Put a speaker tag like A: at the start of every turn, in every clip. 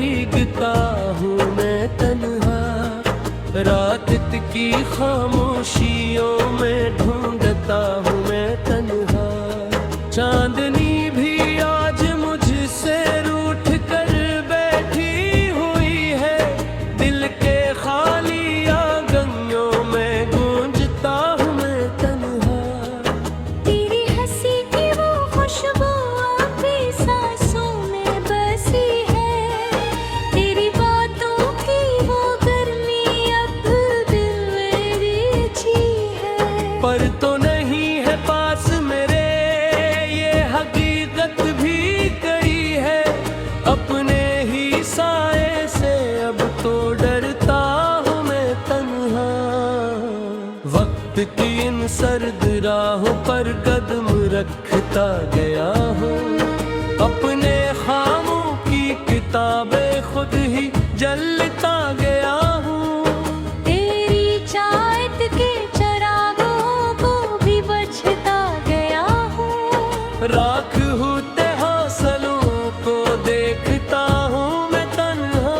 A: भीगता हूँ मैं तन्हा, रात की खामोशियों में ढूंढता हूँ मैं तन्हा। चांदनी भी आज मुझसे रूठ कर बैठी हुई है, दिल के खाली आंगनों में गूंजता हूँ मैं तन्हा।
B: तेरी हंसी की वो खुशबू आपकी सांसों में बसी है, तेरी बातों की वो गर्मी अब दिल में जी है।
A: पर तो नहीं है पास मेरे ये हकीकत भी कड़ी है, अपने ही साए से अब तो डरता हूँ मैं तन्हा। वक्त की इन सर्द राहों पर कदम रखता गया हूँ, अपने ख्वाबों की किताबें खुद ही जलता गया हूँ।
B: तेरी चाहत के चरागों को भी बचता गया हूँ,
A: राख होते हौसलों को देखता हूँ मैं तन्हा।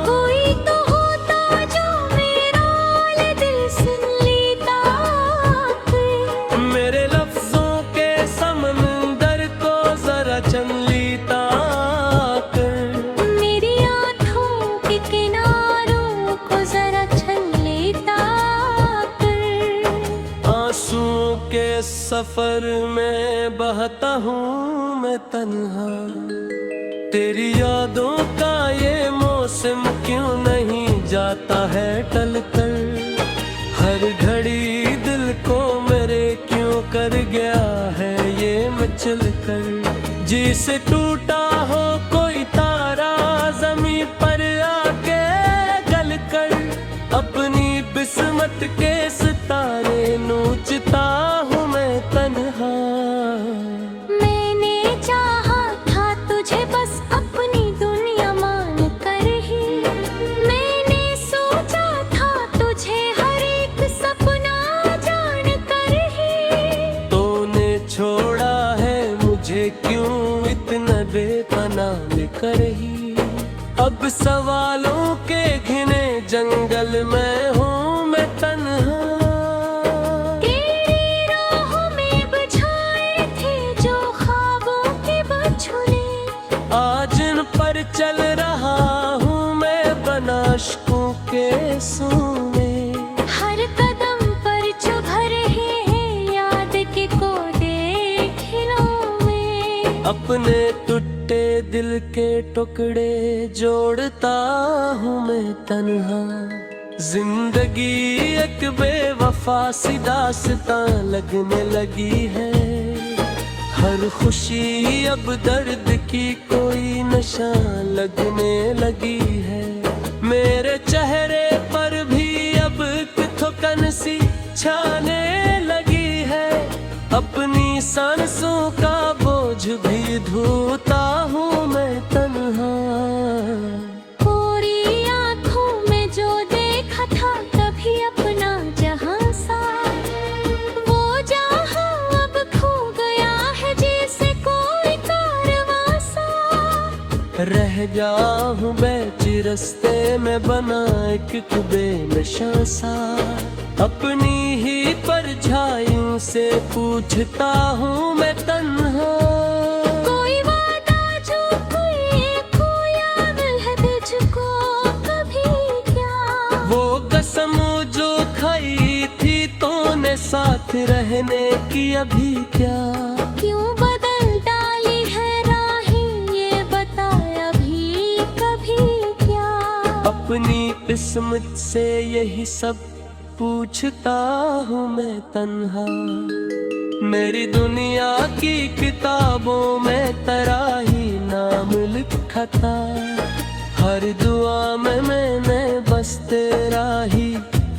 B: कोई तो होता जो मेरा हाल दिल सुन लेता आकर,
A: मेरे लफ्जों के समंदर को जरा चन लेता कर।
B: मेरी आँखों के किनारों को जरा छन लेता कर।
A: आंसुओं के सफर में बहता हूँ मैं तन्हा, तेरी यादों का ये मौसम क्यों नहीं जाता है टल कर। हर घड़ी दिल को मेरे क्यों कर गया है ये मचल कर। जिसे टूटा हो कोई तारा जमीन पर आके गल कर, अपनी बिस्मत के सितारे नोचता हूँ मैं तन्हा।
B: मैंने चाहा था तुझे बस अपनी दुनिया मान कर ही, मैंने सोचा था तुझे हर एक सपना जान कर ही।
A: तूने छोड़ा है मुझे क्यों इतना बेपनाह कर ही। अब सवालों के घिने जंगल में हूँ मैं तन्हा।
B: तेरी राहों में बिछाए थे जो ख्वाबों के बछुने,
A: आज इन पर चल रहा हूँ मैं बना इश्कों के सूने।
B: हर कदम पर चुभ रहे हैं याद के कोने खिलों में।
A: अपने टूटे दिल के टुकड़े जोड़ता हूँ मैं तन्हा। जिंदगी एक बेवफा सी दास्तां लगने लगी है, हर खुशी अब दर्द की कोई नशा लगने लगी है। मेरे चेहरे पर भी अब थकन सी छाने लगी है, अपनी सांसों का बोझ भी ढोता हूँ मैं तन्हा।
B: पूरी आँखों में जो देखा था कभी अपना जहां सा, वो जहां अब खो गया है जैसे कोई कारवां सा।
A: रह गया हूँ बैच रस्ते में बना एक बेनशा सा, अपनी ही परछाइयों से पूछता हूँ मैं तन्हा।
B: कोई वादा जो कोई खोया दिल है तुझको कभी क्या,
A: वो कसम जो खाई थी तूने साथ रहने की अभी क्या।
B: क्यों बदल डाली है राहें ये बता अभी कभी क्या।
A: अपनी किस्मत से यही सब पूछता हूँ मैं तन्हा। मेरी दुनिया की किताबों में तेरा ही नाम लिखा था, हर दुआ में मैंने बस तेरा ही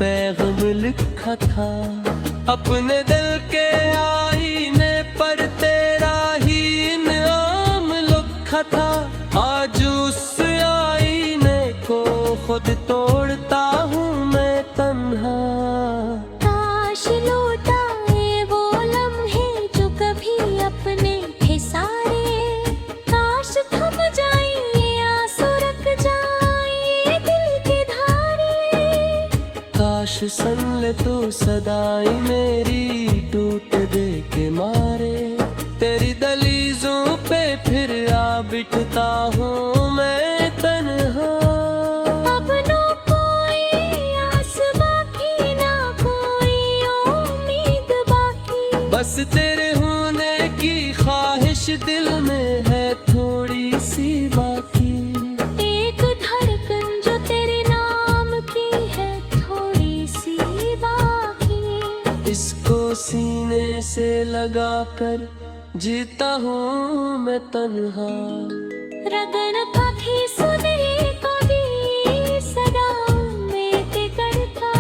A: पैगाम लिखा था। अपने दिल के आईने पर तेरा ही नाम लिखा था, आज उस आईने को खुद तोड़ता हूँ मैं तन्हा।
B: काश लौटाए वो लम्हे जो कभी अपने थे सारे, काश थम जाए ये आंसू
A: काश सुन ले तू सदाई मेरी, टूट दे के मारे तेरी दहलीजों पे फिर आ बिठता हूँ मैं तन्हा।
B: अब ना कोई आस बाकी, ना कोई उम्मीद बाकी,
A: बस तेरे होने की ख्वाहिश दिल में है थोड़ी सी बाकी।
B: एक धड़कन जो तेरे नाम की है थोड़ी सी बाकी,
A: इसको सीने से लगा कर जीता हूँ मैं तन्हा।
B: रगन कभी सुने कभी सदा में ते करता,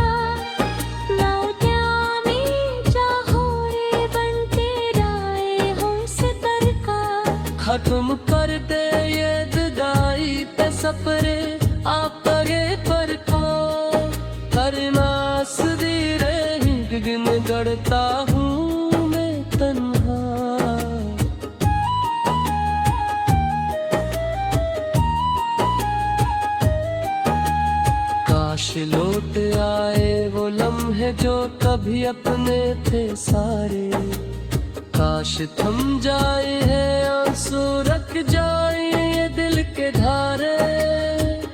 B: मौत्यामी चाहो रे बनते राए हो सितर का।
A: खत्म कर दे ये जुदाई पे सपरे आप पगे पर को, हर नास दी रही गिन गड़ता हूँ मैं तन्हा। काश लौट आए वो लम्हे जो कभी अपने थे सारे, काश थम जाए है आंसू रख जाए ये दिल के धारे।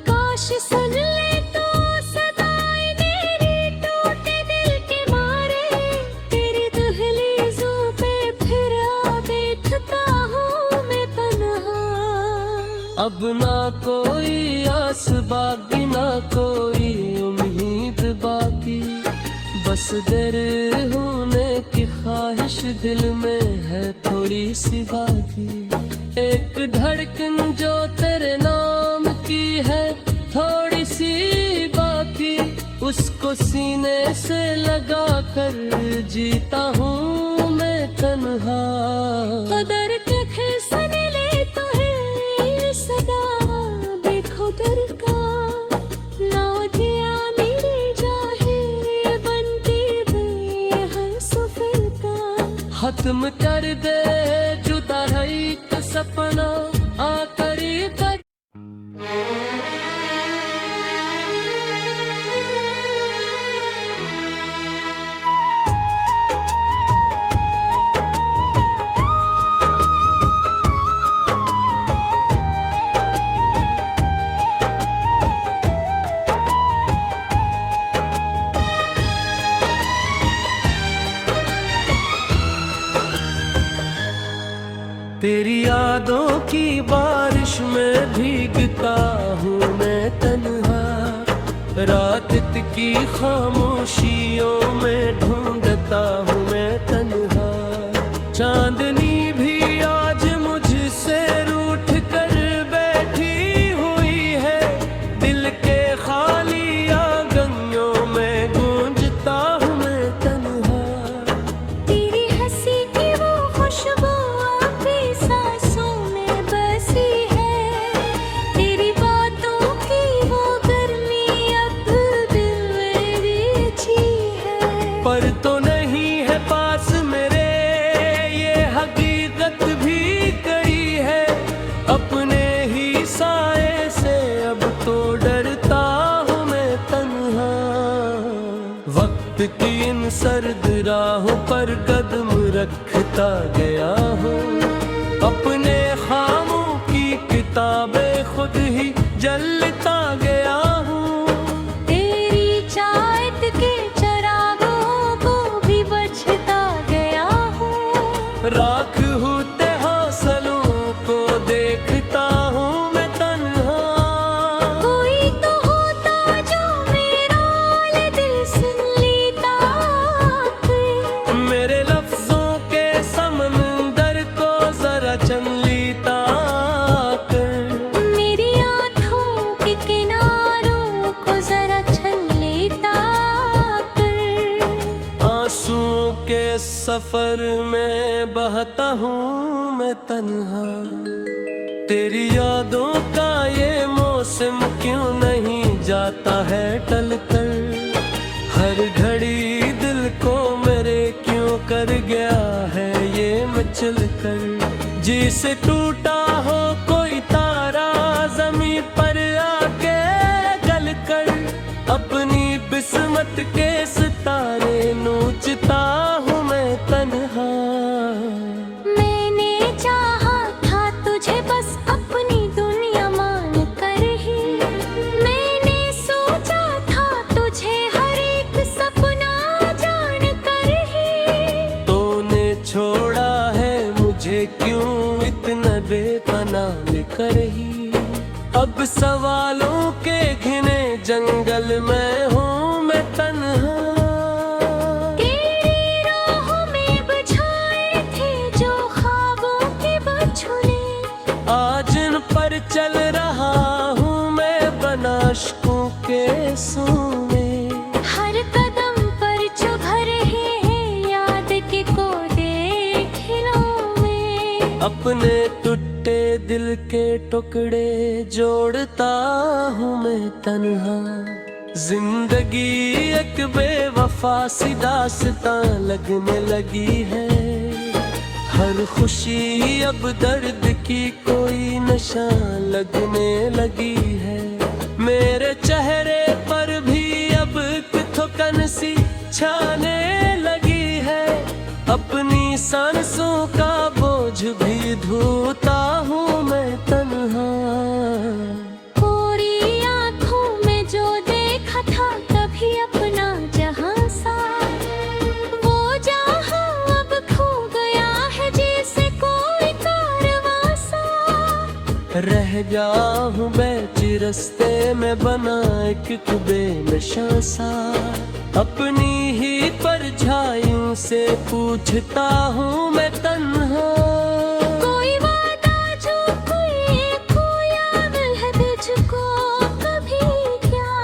B: काश सुन ले तो सदाई मेरी, टूटे दिल के मारे तेरी दहलीजों पे फिर आ बैठता हूँ मैं तन्हा।
A: अब ना कोई आस बाकी, ना कोई उम्मीद बाकी, बस देर होने की ख्वाहिश दिल में है थोड़ी सी बाकी। एक धड़कन जो तेरे नाम की है थोड़ी सी बाकी, उसको सीने से लगा कर जीता हूँ मैं तन्हा।
B: कदर के खिसन ले तो है सदा बेखुदर का, ना दिया मेरी जाहे बनती बेहस फिर का।
A: खत्म कर दे जुदा रही का सपना आखिरी तक। तेरी यादों की बारिश में भीगता हूँ मैं तन्हा, रात की खामोशियों में ढूंढता हूँ मैं तन्हा। चांदनी भी आज मुझसे रूठ कर बैठी हुई है, दिल के खाली आंगनों में गूंजता हूँ मैं तन्हा।
B: तेरी हंसी की वो खुशबू आपकी सांसों में बसी है, तेरी बातों की वो गर्मी अब दिल में बिछी है।
A: पर तो नहीं है पास मेरे ये हकीकत भी कई है, अपने ही साए से अब तो डरता हूँ मैं तन्हा। वक्त की इन सर्द राहों पर कदम रखता गया हूँ, अपने खामों की किताबें खुद ही जलता गया हूँ।
B: तेरी चाहत के चरागों को भी बचता गया हूँ,
A: राख होते हौसलों को देखता हूँ मैं तन्हा।
B: कोई तो होता जो मेरा हाल दिल सुन लेता आकर,
A: मेरे लफ्जों के समंदर को जरा चन लेता कर।
B: मेरी आँखों के किनारों को जरा छन लेता कर।
A: आंसुओं के सफर में बहता हूँ मैं तन्हा, तेरी यादों का ये मौसम क्यों नहीं जाता है टल कर। हर घड़ी दिल को मेरे क्यों कर गया है ये मचल कर। जिसे टूटा हो कोई तारा जमीन पर आके गल कर, अपनी बिस्मत रात के सितारे नोचता हूँ मैं तन्हा।
B: मैंने चाहा था तुझे बस अपनी दुनिया मान कर ही। मैंने सोचा था तुझे हर एक सपना जान कर ही।
A: तूने छोड़ा है मुझे क्यों इतना बेपनाह कर ही। अब सवालों के घिने जंगल में हूँ मैं तन्हा।
B: तेरी राहों में बिछाए थे जो ख्वाबों के बछड़े,
A: आज इन पर चल रहा हूँ मैं बना अश्कों के सूमे।
B: हर कदम पर चुभ रहे हैं याद के कोरे खिलौने।
A: अपने टूटे दिल के टुकड़े जोड़ता हूँ मैं तन्हा। जिंदगी एक बेवफा सी दास्तां लगने लगी है। हर खुशी अब दर्द की कोई नशा लगने लगी है। मेरे चेहरे पर भी अब थकान सी छाने लगी है। अपनी सांसों का बोझ भी ढोता हूँ मैं तन्हा।
B: कोरी आँखों में जो देखा था कभी अपना जहां सा, वो जहां अब खो गया है जैसे कोई कारवां सा।
A: रह गया हूँ बैच रस्ते में बना एक बेनशा सा। अपनी ही परछाइयों से पूछता हूँ मैं तन्हा।
B: कोई वादा जो कोई खोया है तुझको कभी क्या।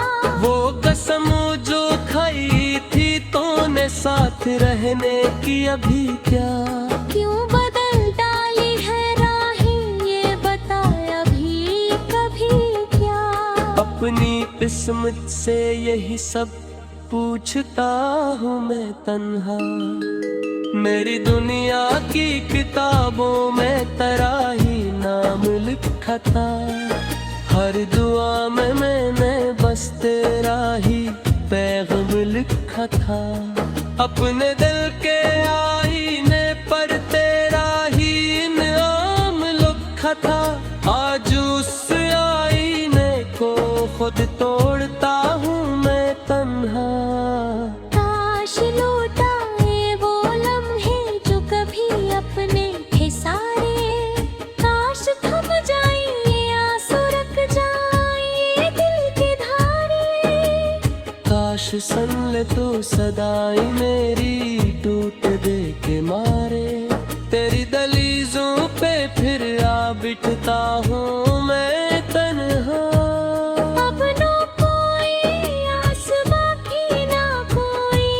A: वो कसम जो खाई थी तूने साथ रहने की अभी क्या।
B: क्यों बदल डाली है राहें ये बताया भी कभी क्या।
A: अपनी किस्मत से यही सब पूछता हूँ मैं तन्हा। मेरी दुनिया की किताबों में तेरा ही नाम लिखा था। हर दुआ में मैंने बस तेरा ही पैगाम लिखा था। अपने दिल के आईने पर तेरा ही इनाम लिखा था। आज उस आईने को खुद तोड़ता हूँ मैं तन्हा।
B: काश लौटाए वो लम्हे जो कभी अपने थे सारे। काश थम जाए ये आंसू रुक जाए ये दिल के धारे।
A: काश सुन ले तू सदाई मेरी टूट दे के मारे। तेरी दहलीजों पे फिर आ बिठता हूँ मैं तन्हा।
B: अब न कोई आस बाकी ना कोई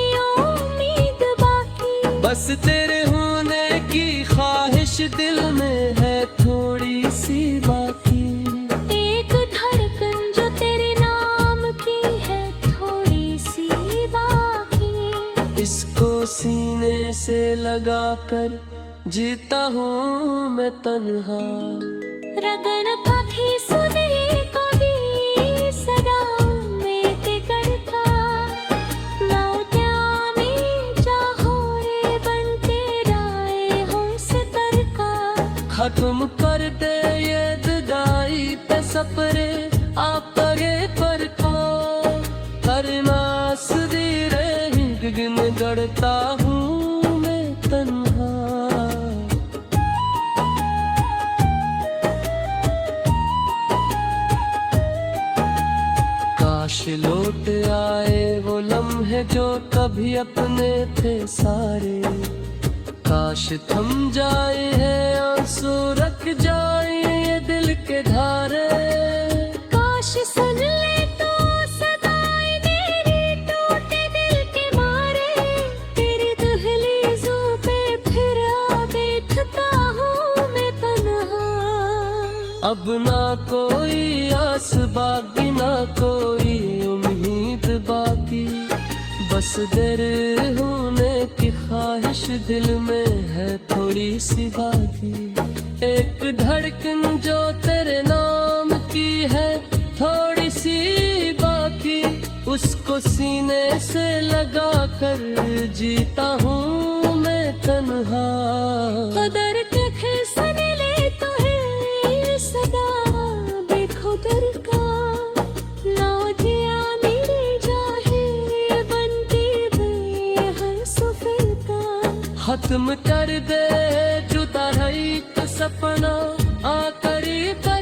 B: उम्मीद बाकी।
A: बस तेरे होने की ख्वाहिश दिल में है थोड़ी सी बाकी।
B: एक धड़कन जो तेरे नाम की है थोड़ी सी बाकी।
A: इसको सीने से लगा कर जीता हूँ मैं तन्हा।
B: रगन पथी सुने कभी सदा में ते करता। मौत्यामी चाहो रे बनते राय हो सितर का।
A: खत्म कर दे ये जुदाई पे सपरे आप पगे पर को। हर नास दी रे गिन गड़ता हूँ मैं तन्हा। काश लौट आए वो लम्हे जो कभी अपने थे सारे। काश थम जाए है आंसू रख जाए ये दिल के धारे।
B: काश सुन ले तो सदाई मेरी टूटे दिल के मारे। तेरी दहलीजों पे फिर आ बैठता हूँ मैं तन्हा।
A: अब ना कोई आस बाकी ना कोई उम्मीद बाकी। बस दिल होने की ख्वाहिश दिल में है थोड़ी सी बाकी। एक धड़कन जो तेरे नाम की है थोड़ी सी बाकी। उसको सीने से लगा कर जीता हूँ मैं तन्हा।
B: कदर के फैसले ले तो है सदा बेखुदर का, ना दिया मेरी जाहे बनती बेहस फिरका।
A: खत्म कर दे जुदा रही तो सपना आ करीब कर।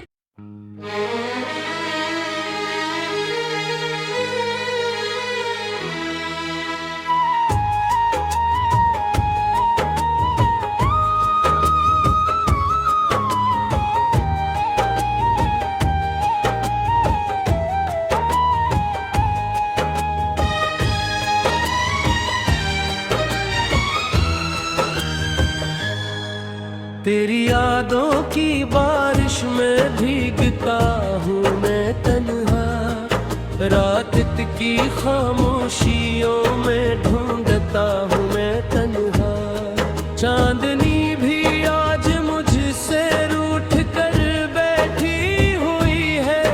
A: तेरी यादों की बारिश में भीगता हूँ मैं तन्हा। रात की खामोशियों में ढूंढता हूँ मैं तन्हा। चांदनी भी आज मुझसे रूठ कर बैठी हुई है।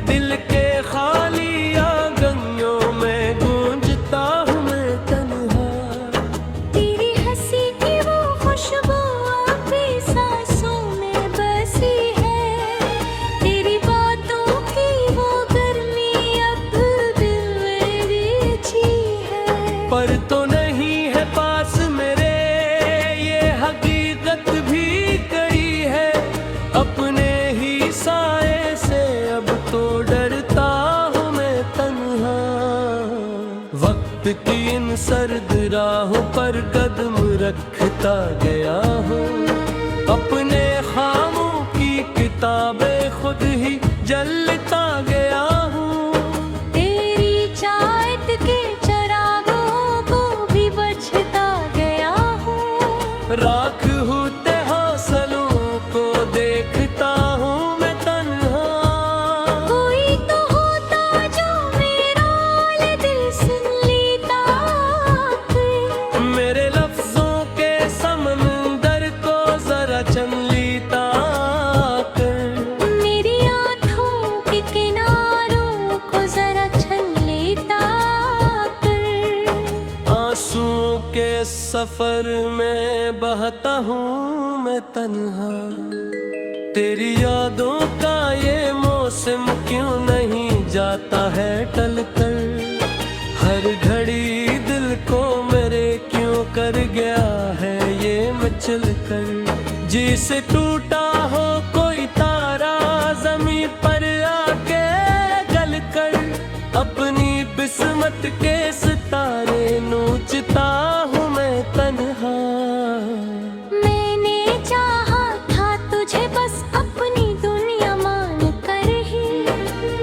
A: दिल के खाली आंगनों में गूंजता हूँ मैं तन्हा।
B: तेरी हंसी की वो खुशबू
A: पर तो नहीं है पास मेरे, ये हकीकत भी कही है। अपने ही साए से अब तो डरता हूँ मैं तन्हा। वक्त की इन सर्द राहों पर कदम रखता गया हूँ। अपने ख्वाबों की किताबें खुद ही जलता गया हूँ।
B: तेरी चाहत के
A: राख होते हौसलों को देखता हूँ मैं तन्हा।
B: कोई तो होता जो मेरा दिल सुन लेता।
A: मेरे लफ्जों के समंदर को जरा चन लेता कर।
B: मेरी आँखों के किनारों को जरा छन लेता कर।
A: आंसुओं के सफर में बहता हूँ मैं तन्हा। तेरी यादों का ये मौसम क्यों नहीं जाता है टल कर। हर घड़ी दिल को मेरे क्यों कर गया है ये मचल कर। जिसे टूटा हो कोई तारा जमीन पर आके गल कर। अपनी बिस्मत के सितारे नोचता हूँ मैं तन्हा।
B: मैंने चाहा था तुझे बस अपनी दुनिया मान कर ही।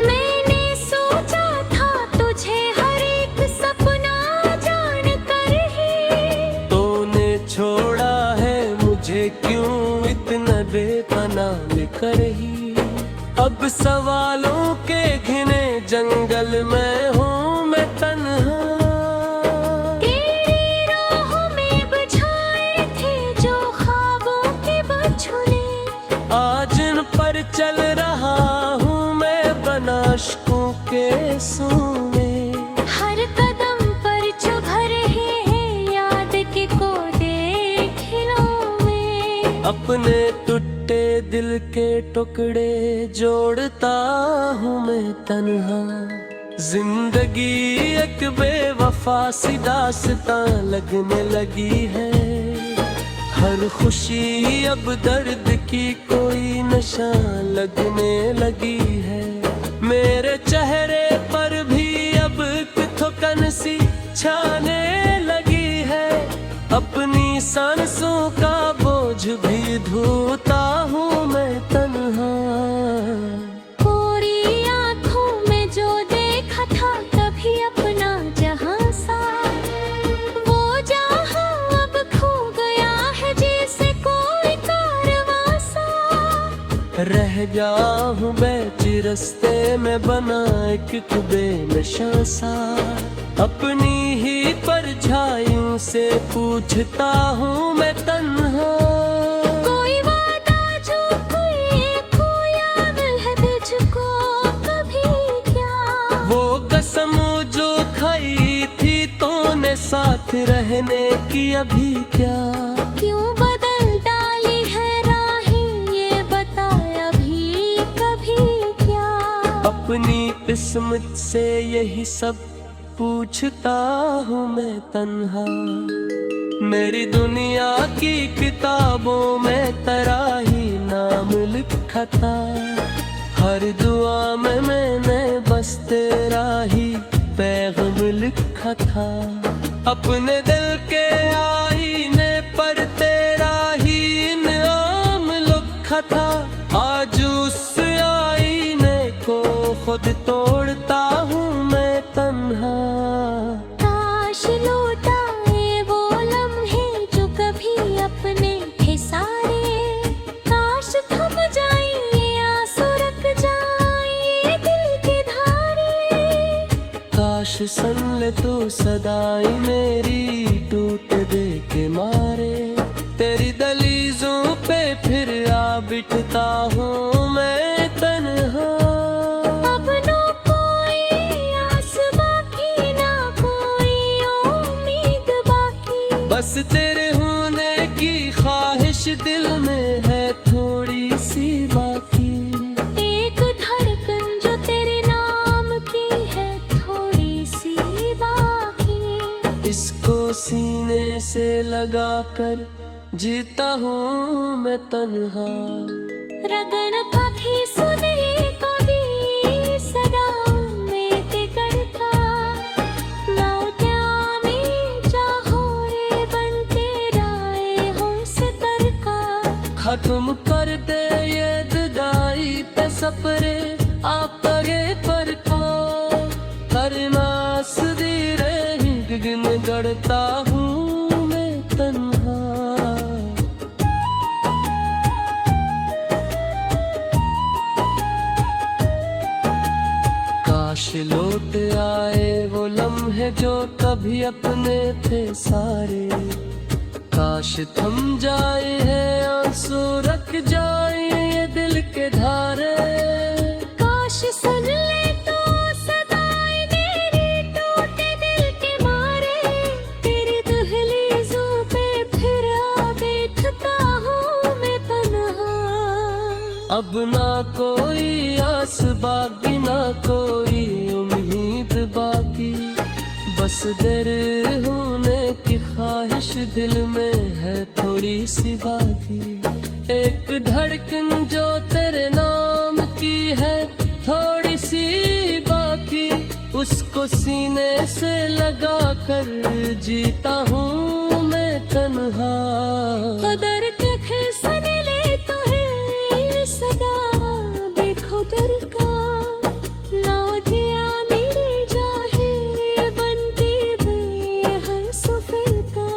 B: मैंने सोचा था तुझे हर एक सपना जान कर ही।
A: तूने छोड़ा है मुझे क्यों इतना बेपनाह कर ही। अब सवालों के घिने जंगल में हूँ मैं तन्हा।
B: तेरी राहों में बिछाए थे जो ख्वाबों के बछुने।
A: आज इन पर चल रहा हूँ मैं बना इश्कों के सोने।
B: हर कदम पर चुभ रहे हैं याद के कोने खिलौने।
A: अपने टूटे दिल के टुकड़े जोड़ता हूँ मैं तन्हा। जिंदगी एक बेवफा सी दास्तां लगने लगी है। हर खुशी अब दर्द की कोई नशा लगने लगी है। मेरे चेहरे पर भी अब थकन सी छाने लगी है। अपनी सांसों का बोझ भी ढोता हूँ मैं तन्हा।
B: पूरी आँखों में जो देखा था कभी अपना जहां सा, वो जहां अब खो गया है जैसे कोई कारवां सा।
A: रह गया हूँ बैठ रस्ते में बना एक बेनशा सा। अपनी ही परछाइयों से पूछता हूँ मैं तन्हा।
B: कोई वादा जो कोई खोया है तुझको कभी क्या।
A: वो कसम जो साथ रहने की अभी क्या।
B: क्यों बदल डाली है राहें ये बताया भी कभी क्या।
A: अपनी किस्मत से यही सब पूछता हूँ मैं तन्हा। मेरी दुनिया की किताबों में तेरा ही नाम लिखा था। हर दुआ में मैंने बस तेरा ही पैगाम लिखा था। अपने दिल के आईने पर तेरा ही इनाम लिखा था। आज उस आईने को खुद तोड़ता हूँ मैं तन्हा।
B: काश लौटाए वो लम्हे जो कभी अपने थे सारे। काश थम जाए ये आंसू रुक जाए ये दिल की धारे।
A: काश सुन ले तू सदाई मेरी टूट दे के मारे। तेरी दलीजों पे फिर आ बिठता हूँ मैं तन्हा।
B: अब ना कोई आस बाकी ना कोई उम्मीद बाकी।
A: बस तेरे होने की ख्वाहिश दिल में है थोड़ी सी बाकी।
B: एक धड़कन जो तेरे नाम की है थोड़ी सी बाकी।
A: इसको सीने से लगा कर जीता हूँ मैं तन्हा।
B: रगन पाखी सुने कभी सदा में करता। मौत्यामी चाहो रे बनते राय हो सितर का।
A: खत्म कर दे ये जुदाई पे सपरे आप पगे पर को। करनास दी रही गिन गड़ता हूँ मैं तन्हा। काश लौट आए वो लम्हे जो कभी अपने थे सारे। काश थम जाए है आंसू रख जाए ये दिल के धारे।
B: काश सुन ले तो सदाई मेरी टूटे दिल के मारे। तेरी दहलीजों पे फिर आ बैठता हूँ मैं तन्हा।
A: अब ना कोई आस बाकी ना कोई उम्मीद बाकी। बस दिल होने की ख्वाहिश दिल में है थोड़ी सी बाकी। एक धड़कन जो तेरे नाम की है थोड़ी सी बाकी। उसको सीने से लगा कर जीता हूँ मैं तन्हा।
B: कदर के खिसन ले तो है सदा बेखुदर का। नौदिया मेरी जाहे बनती बेहस फिर का।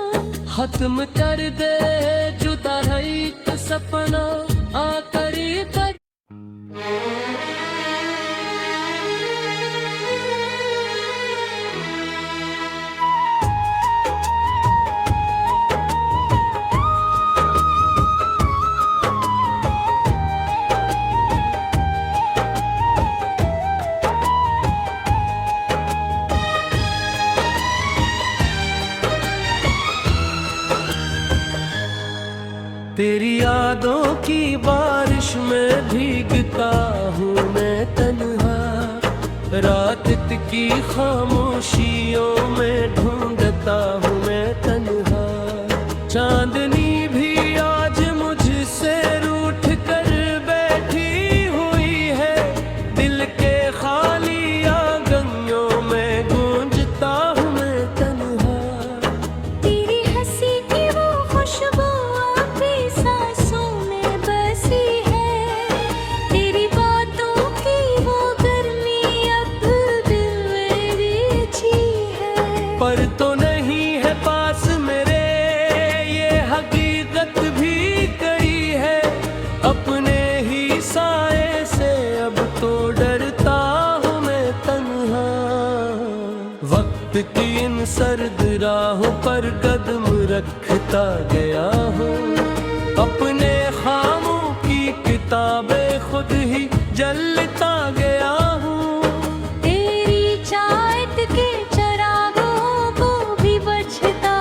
A: खत्म कर दे जुदा रही तो सपना आकरी कर। तेरी यादों की बारिश में भीगता हूँ मैं तन्हा। रात की खामोशियों में ढूंढता हूँ मैं तन्हा। चांदनी भी आज मुझसे रूठ कर बैठी हुई है। दिल के खाली आंगनों में गूंजता हूँ मैं तन्हा।
B: तेरी हंसी की वो खुशबू आपकी सांसों में बसी है। तेरी बातों की वो गर्मी अब दिल में बिछी है।
A: पर तो नहीं है पास मेरे ये हकीकत भी कही है। अपने ही साए से अब तो डरता हूँ मैं तन्हा। वक्त की इन सर्द राहों पर कदम रखता गया हूँ। अपने खामों की किताबें खुद ही जलता गया हूँ।
B: तेरी चाहत के चरागों को भी बचता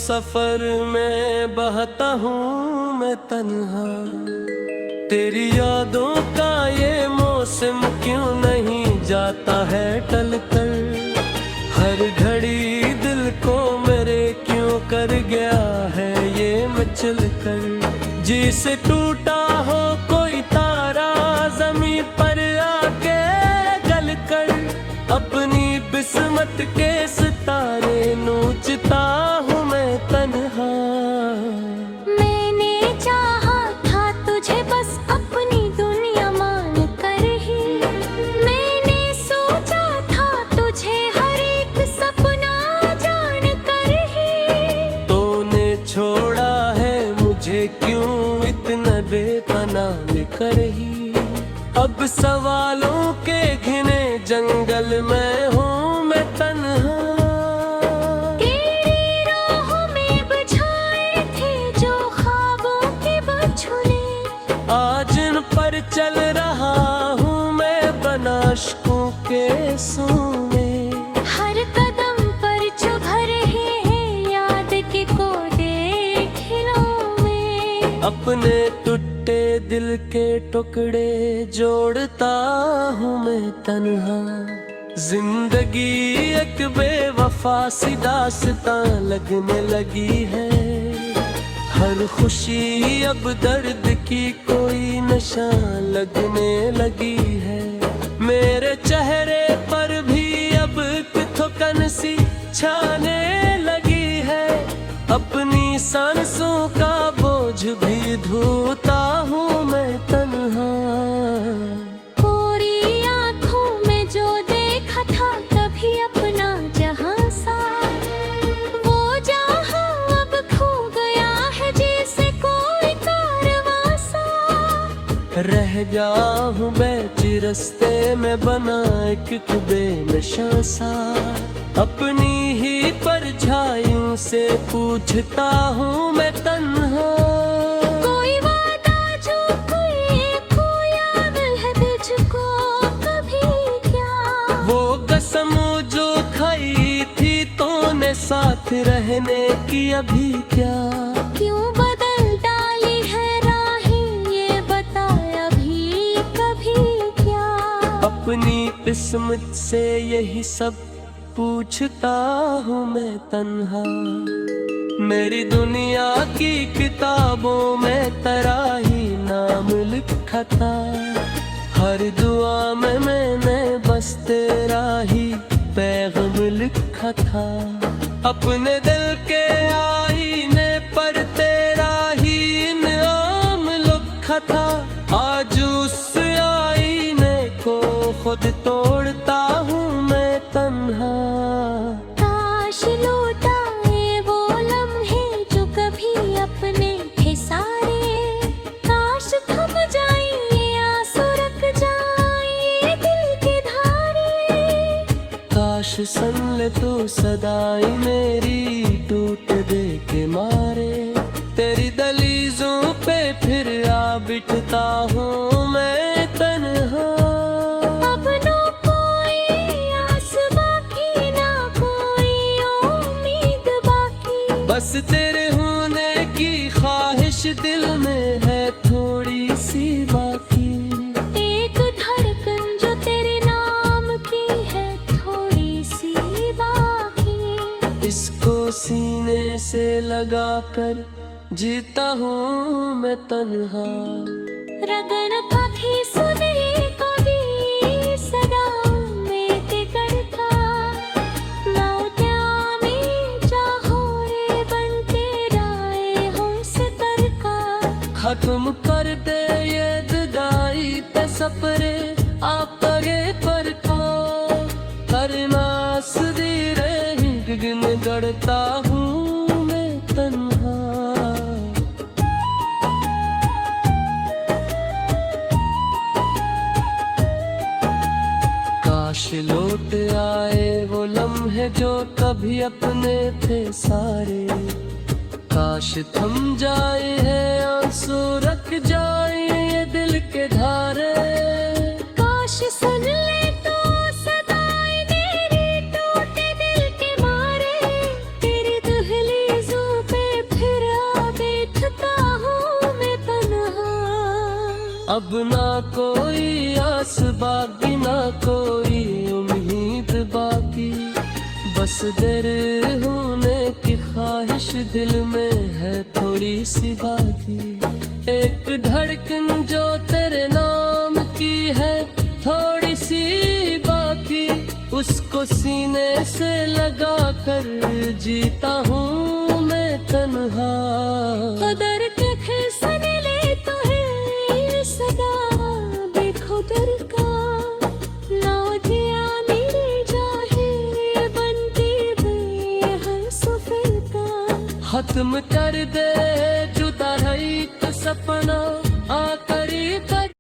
A: सफर में बहता हूँ मैं तन्हा, तेरी यादों का ये मौसम क्यों नहीं जाता है टल कर। हर घड़ी दिल को मेरे क्यों कर गया है ये मचल कर। जिसे टूटा हो कोई तारा ज़मीं पर आके गल कर, अपनी बिस्मत के सितारे नोचता हूँ मैं तन्हा।
B: मैंने चाहा था तुझे बस अपनी दुनिया मान कर ही, मैंने सोचा था तुझे हर एक सपना जान कर ही।
A: तूने छोड़ा है मुझे क्यों इतना बेपनाह कर ही। अब सवालों के घिने जंगल में हूँ मैं तन्हा।
B: तेरी राहों में बिछाए थे जो ख्वाबों के बछुले,
A: आज इन पर चल रहा हूँ मैं बना अश्कों के सोने।
B: हर कदम पर चुभ रहे हैं याद के कोने खिलौने।
A: अपने टूटे दिल के टुकड़े जोड़ता हूँ मैं तन्हा। जिंदगी एक बेवफा सी दास्तां लगने लगी है। हर खुशी अब दर्द की कोई नशा लगने लगी है। मेरे चेहरे पर भी अब थकान सी छाने लगी है। अपनी सांसों का बोझ भी ढोता हूँ मैं तन्हा।
B: पूरी आँखों में जो देखा था कभी अपना जहां सा, वो जहां अब खो गया है जैसे कोई कारवां सा।
A: रह गया हूँ बेची रस्ते में बना एक बेनशा सा। अपनी ही परछाइयों से पूछता हूँ मैं तन्हा।
B: कोई वादा जो कोई खोया है तुझको कभी क्या,
A: वो कसम जो खाई थी तूने साथ रहने की अभी क्या।
B: क्यों बदल डाली है राहें ये बताया भी कभी क्या।
A: अपनी किस्मत से यही सब पूछता हूँ मैं तन्हा। मेरी दुनिया की किताबों में तेरा ही नाम लिखा था। हर दुआ में मैंने बस तेरा ही पैगाम लिखा था। अपने दिल के आईने पर तेरा ही इनाम लिखा था। आज उस आईने को खुद तोड़ता हूँ मैं तन्हा।
B: काश लौटाए वो लम्हे जो कभी अपने थे सारे, काश थम जाए ये आंसू रुक जाए ये दिल के धारे।
A: काश सुन ले तू सदाई मेरी टूट दे के मारे। तेरी दलीजों पे फिर आ बिठता हूँ मैं तन्हा।
B: अब न कोई आस बाकी ना कोई उम्मीद बाकी,
A: बस तेरे होने की ख्वाहिश दिल में है थोड़ी सी बाकी।
B: एक धड़कन जो तेरे नाम की है थोड़ी सी बाकी।
A: इसको सीने से लगा कर जीता हूँ मैं तन्हा।
B: रगन पाखी सुने कभी सदा में ते करता, मौत्यामी चाहो रे बनते राए हो सितर का।
A: खत्म कर दे ये जुदाई पे सपरे आप पगे पर को। करना सदीरे हिंगन गड़ता हूँ मैं तन्हा। काश लौट आए वो लम्हे जो कभी अपने थे सारे। काश थम जाए है आंसू रख जाए ये दिल के धारे।
B: काश सुन ले तो सदाएं मेरी टूटे दिल के मारे, तेरी दहलीजों
A: ना कोई उम्मीद बाकी, बस दिल होने की ख्वाहिश दिल में है थोड़ी सी बाकी। एक धड़कन जो तेरे नाम की है थोड़ी सी बाकी, उसको सीने से लगा कर जीता हूँ मैं तन्हा।
B: कदर के खिसने ले तो है सदा बेखुदर का, ना दिया मेरे जाहे बनती बेहस फिरका।
A: खत्म कर दे जुदा रही तो सपना,